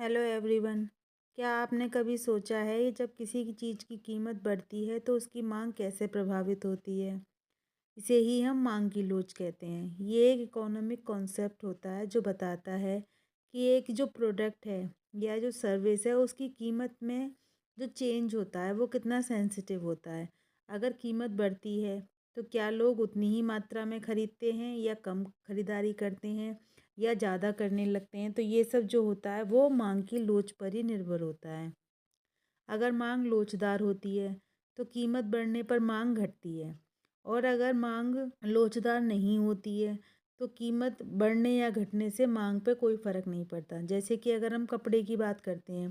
Hello everyone. क्या आपने कभी सोचा है कि जब किसी की चीज़ की कीमत बढ़ती है तो उसकी मांग कैसे प्रभावित होती है। इसे ही हम मांग की लोच कहते हैं। ये एक इकोनॉमिक कॉन्सेप्ट होता है जो बताता है कि एक जो प्रोडक्ट है या जो सर्विस है उसकी कीमत में जो चेंज होता है वो कितना सेंसिटिव होता है। अगर कीमत बढ़ती है तो क्या लोग उतनी ही मात्रा में खरीदते हैं या कम खरीदारी करते हैं या ज़्यादा करने लगते हैं। तो ये सब जो होता है वो मांग की लोच पर ही निर्भर होता है। अगर मांग लोचदार होती है तो कीमत बढ़ने पर मांग घटती है, और अगर मांग लोचदार नहीं होती है तो कीमत बढ़ने या घटने से मांग पे कोई फ़र्क नहीं पड़ता। जैसे कि अगर हम कपड़े की बात करते हैं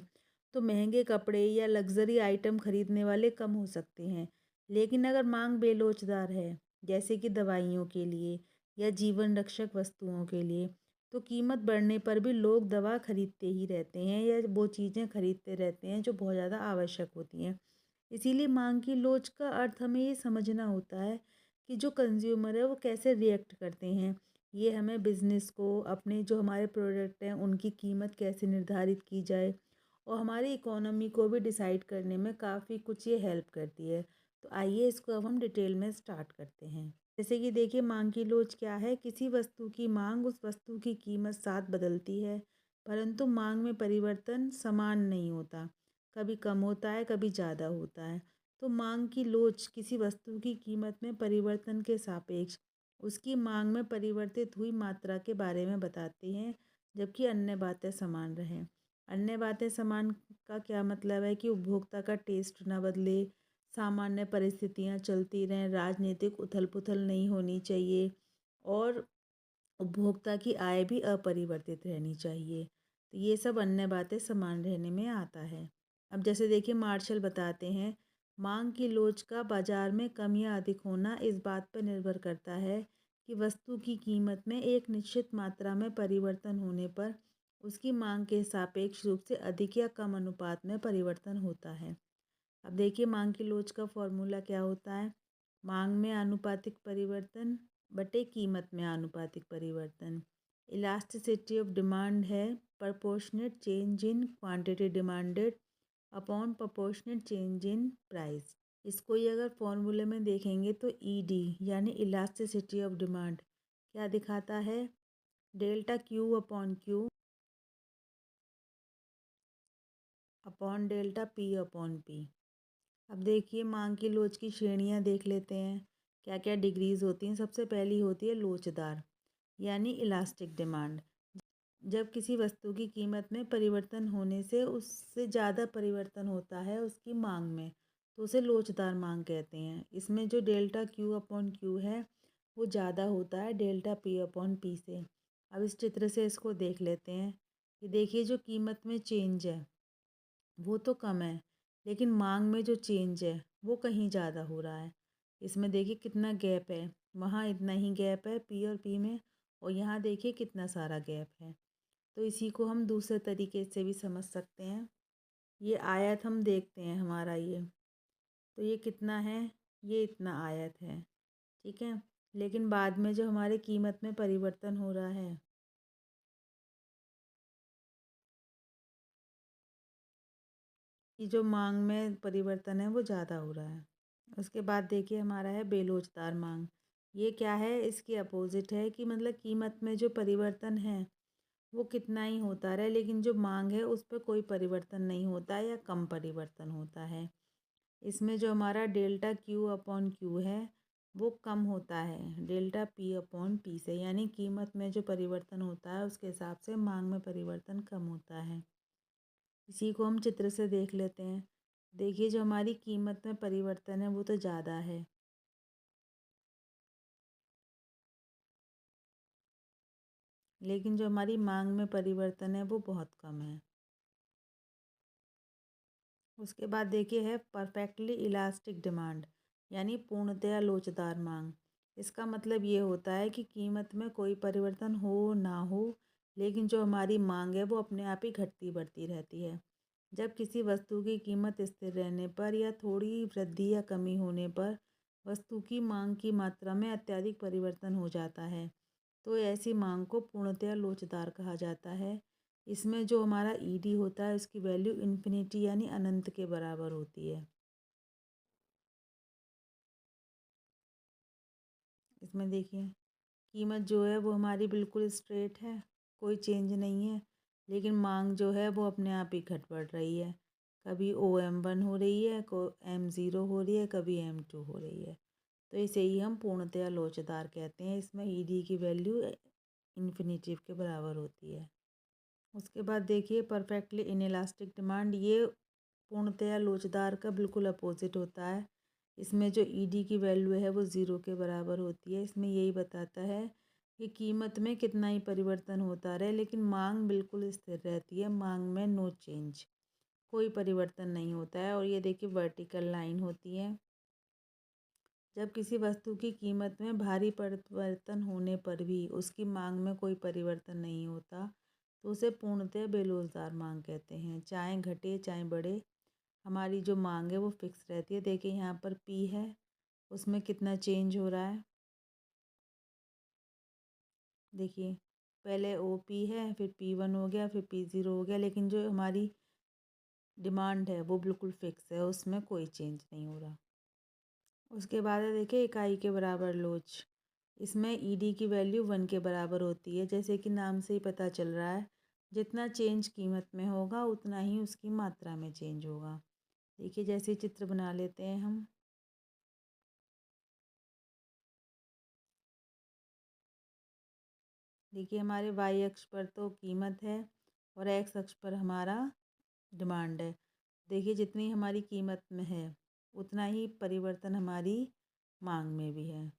तो महंगे कपड़े या लग्जरी आइटम खरीदने वाले कम हो सकते हैं, लेकिन अगर मांग बेलोचदार है, जैसे कि दवाइयों के लिए या जीवन रक्षक वस्तुओं के लिए, तो कीमत बढ़ने पर भी लोग दवा खरीदते ही रहते हैं या वो चीज़ें खरीदते रहते हैं जो बहुत ज़्यादा आवश्यक होती हैं। इसीलिए मांग की लोच का अर्थ हमें ये समझना होता है कि जो कंज्यूमर है वो कैसे रिएक्ट करते हैं। ये हमें बिज़नेस को, अपने जो हमारे प्रोडक्ट हैं उनकी कीमत कैसे निर्धारित की जाए, और हमारी इकोनॉमी को भी डिसाइड करने में काफ़ी कुछ ये हेल्प करती है। तो आइए इसको अब हम डिटेल में स्टार्ट करते हैं। जैसे कि देखिए, मांग की लोच क्या है। किसी वस्तु की मांग उस वस्तु की कीमत साथ बदलती है, परंतु मांग में परिवर्तन समान नहीं होता। कभी कम होता है, कभी ज़्यादा होता है। तो मांग की लोच किसी वस्तु की कीमत में परिवर्तन के सापेक्ष उसकी मांग में परिवर्तित हुई मात्रा के बारे में बताती हैं, जबकि अन्य बातें समान रहें। अन्य बातें समान का क्या मतलब है कि उपभोक्ता का टेस्ट न बदले, सामान्य परिस्थितियां चलती रहें, राजनीतिक उथल-पुथल नहीं होनी चाहिए, और उपभोक्ता की आय भी अपरिवर्तित रहनी चाहिए। तो ये सब अन्य बातें समान रहने में आता है। अब जैसे देखिए, मार्शल बताते हैं, मांग की लोच का बाजार में कम या अधिक होना इस बात पर निर्भर करता है कि वस्तु की कीमत में एक निश्चित मात्रा में परिवर्तन होने पर उसकी मांग के सापेक्ष रूप से अधिक या कम अनुपात में परिवर्तन होता है। अब देखिए, मांग की लोच का फॉर्मूला क्या होता है। मांग में आनुपातिक परिवर्तन बटे कीमत में आनुपातिक परिवर्तन। इलास्टिसिटी ऑफ डिमांड है proportionate change in quantity demanded upon proportionate change in price. इसको ये अगर फॉर्मूले में देखेंगे तो ईडी यानी इलास्टिसिटी ऑफ डिमांड क्या दिखाता है, delta Q upon Q upon delta P upon P. अब देखिए, मांग की लोच की श्रेणियां देख लेते हैं, क्या क्या डिग्रीज होती हैं। सबसे पहली होती है लोचदार यानी इलास्टिक डिमांड। जब किसी वस्तु की कीमत में परिवर्तन होने से उससे ज़्यादा परिवर्तन होता है उसकी मांग में, तो उसे लोचदार मांग कहते हैं। इसमें जो डेल्टा क्यू अपॉन क्यू है वो ज़्यादा होता है डेल्टा पी अपॉन पी से। अब इस चित्र से इसको देख लेते हैं कि देखिए, जो कीमत में चेंज है वो तो कम है, लेकिन मांग में जो चेंज है वो कहीं ज़्यादा हो रहा है। इसमें देखिए कितना गैप है, वहाँ इतना ही गैप है पी और पी में, और यहाँ देखिए कितना सारा गैप है। तो इसी को हम दूसरे तरीके से भी समझ सकते हैं। ये आयत हम देखते हैं हमारा ये, तो ये कितना है, ये इतना आयत है, ठीक है। लेकिन बाद में जो हमारे कीमत में परिवर्तन हो रहा है, कि जो मांग में परिवर्तन है वो ज़्यादा हो रहा है। उसके बाद देखिए हमारा है बेलोचदार मांग। ये क्या है, इसके अपोजिट है कि मतलब कीमत में जो परिवर्तन है वो कितना ही होता रहे, लेकिन जो मांग है उस पर कोई परिवर्तन नहीं होता है या कम परिवर्तन होता है। इसमें जो हमारा डेल्टा क्यू अपॉन क्यू है वो कम होता है डेल्टा पी अपॉन पी से, यानी कीमत में जो परिवर्तन होता है उसके हिसाब से मांग में परिवर्तन कम होता है। इसी को हम चित्र से देख लेते हैं। देखिए, जो हमारी कीमत में परिवर्तन है वो तो ज़्यादा है, लेकिन जो हमारी मांग में परिवर्तन है वो बहुत कम है। उसके बाद देखिए है परफेक्टली इलास्टिक डिमांड, यानी पूर्णतया लोचदार मांग। इसका मतलब ये होता है कि कीमत में कोई परिवर्तन हो ना हो, लेकिन जो हमारी मांग है वो अपने आप ही घटती बढ़ती रहती है। जब किसी वस्तु की कीमत स्थिर रहने पर या थोड़ी वृद्धि या कमी होने पर वस्तु की मांग की मात्रा में अत्यधिक परिवर्तन हो जाता है, तो ऐसी मांग को पूर्णतया लोचदार कहा जाता है। इसमें जो हमारा ईडी होता है उसकी वैल्यू इन्फिनिटी यानी अनंत के बराबर होती है। इसमें देखिए कीमत जो है वो हमारी बिल्कुल स्ट्रेट है, कोई चेंज नहीं है, लेकिन मांग जो है वो अपने आप ही घट बढ़ रही है। कभी OM1 हो रही है, को M0 हो रही है, कभी M2 हो रही है। तो इसे ही हम पूर्णतया लोचदार कहते हैं। इसमें ईडी की वैल्यू इन्फिनिटिव के बराबर होती है। उसके बाद देखिए परफेक्टली इनइलास्टिक डिमांड, ये पूर्णतया लोचदार का बिल्कुल अपोजिट होता है। इसमें जो ईडी की वैल्यू है वो ज़ीरो के बराबर होती है। इसमें यही बताता है कि कीमत में कितना ही परिवर्तन होता रहे लेकिन मांग बिल्कुल स्थिर रहती है, मांग में नो चेंज, कोई परिवर्तन नहीं होता है। और ये देखिए वर्टिकल लाइन होती है। जब किसी वस्तु की कीमत में भारी परिवर्तन होने पर भी उसकी मांग में कोई परिवर्तन नहीं होता तो उसे पूर्णतः बेरोजगार मांग कहते हैं। चाहे घटे चाहे बढ़े, हमारी जो मांग है वो फिक्स रहती है। देखिए यहाँ पर पी है, उसमें कितना चेंज हो रहा है। देखिए पहले OP है, फिर P1 हो गया, फिर P0 हो गया, लेकिन जो हमारी डिमांड है वो बिल्कुल फिक्स है, उसमें कोई चेंज नहीं हो रहा। उसके बाद है देखिए इकाई के बराबर लोच। इसमें ईडी की वैल्यू 1 के बराबर होती है। जैसे कि नाम से ही पता चल रहा है, जितना चेंज कीमत में होगा उतना ही उसकी मात्रा में चेंज होगा। देखिए जैसे चित्र बना लेते हैं हम। देखिए हमारे वाई अक्ष पर तो कीमत है और एक्स अक्ष पर हमारा डिमांड है। देखिए जितनी हमारी कीमत में है उतना ही परिवर्तन हमारी मांग में भी है।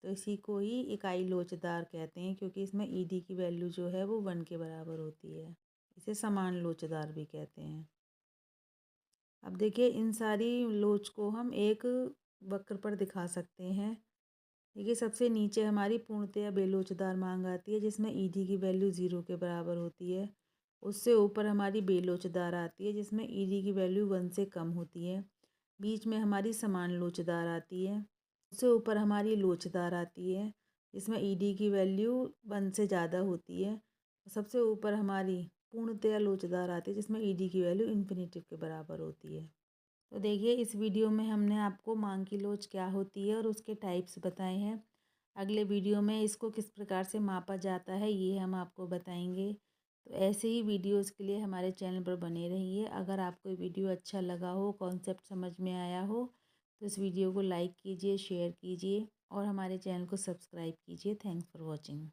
तो इसी को ही इकाई लोचदार कहते हैं, क्योंकि इसमें ईडी की वैल्यू जो है वो 1 के बराबर होती है। इसे समान लोचदार भी कहते हैं। अब देखिए इन सारी लोच को हम एक वक्र पर दिखा सकते हैं। देखिए सबसे नीचे हमारी पूर्णतया बेलोचदार मांग आती है जिसमें ईडी की वैल्यू 0 के बराबर होती है। उससे ऊपर हमारी बेलोचदार आती है जिसमें ईडी की वैल्यू 1 से कम होती है। बीच में हमारी समान लोचदार आती है। उससे ऊपर हमारी लोचदार आती है जिसमें ईडी की वैल्यू 1 से ज़्यादा होती है। सबसे ऊपर हमारी पूर्णतया लोचदार आती है जिसमें ईडी की वैल्यू इन्फिनिटिव के बराबर होती है। तो देखिए इस वीडियो में हमने आपको मांग की लोच क्या होती है और उसके टाइप्स बताए हैं। अगले वीडियो में इसको किस प्रकार से मापा जाता है ये हम आपको बताएंगे। तो ऐसे ही वीडियोस के लिए हमारे चैनल पर बने रहिए। अगर आपको ये वीडियो अच्छा लगा हो, कॉन्सेप्ट समझ में आया हो, तो इस वीडियो को लाइक कीजिए, शेयर कीजिए और हमारे चैनल को सब्सक्राइब कीजिए। Thanks for watching.